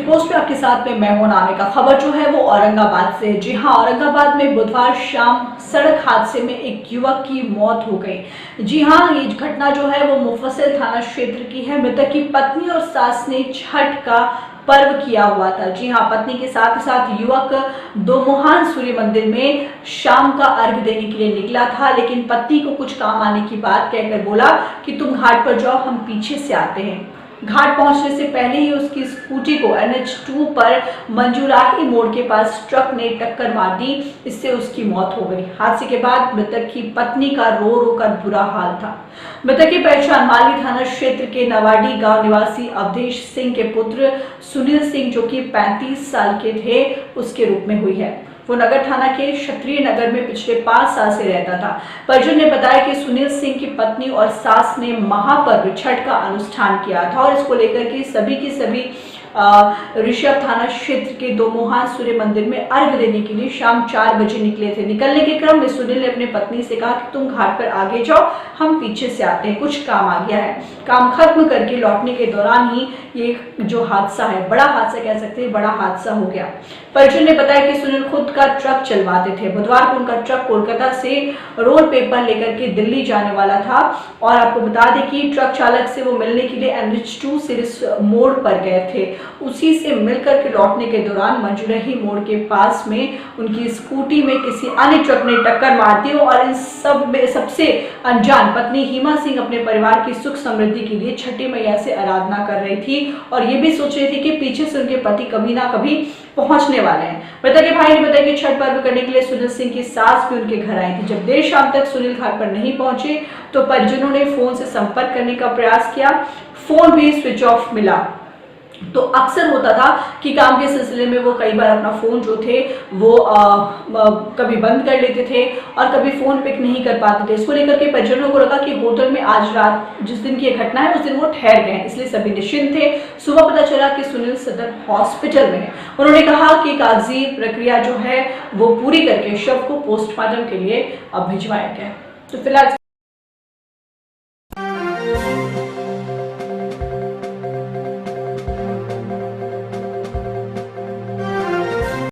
Post में आपके साथ में मैं हूं नामिका। खबर जो है वो औरंगाबाद से है। जी हां, औरंगाबाद में बुधवार शाम सड़क हादसे में एक युवक की मौत हो गई। जी हां, ये घटना जो है वो मुफस्सिल थाना क्षेत्र की है। मृतक की पत्नी और सास ने छठ का पर्व किया हुआ था। जी हां, पत्नी के साथ ही साथ युवक दोमुहान सूर्य मंदिर में शाम का अर्घ देने के लिए निकला था, लेकिन पत्नी को कुछ काम आने की बात कहकर बोला कि तुम घाट पर जाओ, हम पीछे से आते हैं। घाट पहुंचने से पहले ही उसकी स्कूटी को NH2 पर मंजूराही मोड़ के पास ट्रक ने टक्कर मार दी। इससे उसकी मौत हो गई। हादसे के बाद मृतक की पत्नी का रो रो कर बुरा हाल था। मृतक की पहचान माली थाना क्षेत्र के नवाडी गांव निवासी अवधेश सिंह के पुत्र सुनील सिंह, जो कि 35 साल के थे, उसके रूप में हुई है। वो नगर थाना के क्षत्रिय नगर में पिछले 5 साल से रहता था। परिजन ने बताया कि सुनील सिंह की पत्नी और सास ने महापर्व छठ का अनुष्ठान किया था और इसको लेकर के सभी ऋषभ थाना क्षेत्र के दोमुहान सूर्य मंदिर में अर्घ देने के लिए शाम 4 बजे निकले थे। निकलने के क्रम में सुनील ने अपनी पत्नी से कहा कि तुम घाट पर आगे जाओ, हम पीछे से आते हैं, कुछ काम आ गया है। काम खत्म करके लौटने के दौरान ही ये जो हादसा है, बड़ा हादसा कह सकते हैं, बड़ा हादसा हो गया। परिजन ने बताया कि सुनील खुद का ट्रक चलवाते थे। बुधवार को उनका ट्रक कोलकाता से रोल पेपर लेकर के दिल्ली जाने वाला था और आपको बता दें कि ट्रक चालक से वो मिलने के लिए NH2 से मोड़ पर गए थे। उसी से मिलकर के लौटने के दौरान मंजूराही मोड़ के पास में उनकी स्कूटी में किसी अन्य ट्रक ने टक्कर मार दी और इन सब में सबसे अनजान पत्नी हिमा सिंह अपने परिवार की सुख समृद्धि के लिए छठी मैया से आराधना कर रही थी और ये भी सोच रही थी कि पीछे से उनके पति कभी ना कभी पहुंचने वाले हैं। मृतक के भाई ने बताया कि छठ पर्व करने के लिए सुनील सिंह की सास भी उनके घर आई थी। जब देर शाम तक सुनील घाट पर नहीं पहुंचे तो परिजनों ने फोन से संपर्क करने का प्रयास किया, फोन भी स्विच ऑफ मिला। तो अक्सर होता था कि काम के सिलसिले में वो कई बार अपना फ़ोन जो थे वो कभी बंद कर लेते थे और कभी फ़ोन पिक नहीं कर पाते थे। इसको लेकर के परिजनों को लगा कि होटल में आज रात जिस दिन की घटना है उस दिन वो ठहर गए हैं, इसलिए सभी निश्चिंत थे। सुबह पता चला कि सुनील सदर हॉस्पिटल में है। उन्होंने कहा कि कागजी प्रक्रिया जो है वो पूरी करके शव को पोस्टमार्टम के लिए भिजवाया गया। तो फिलहाल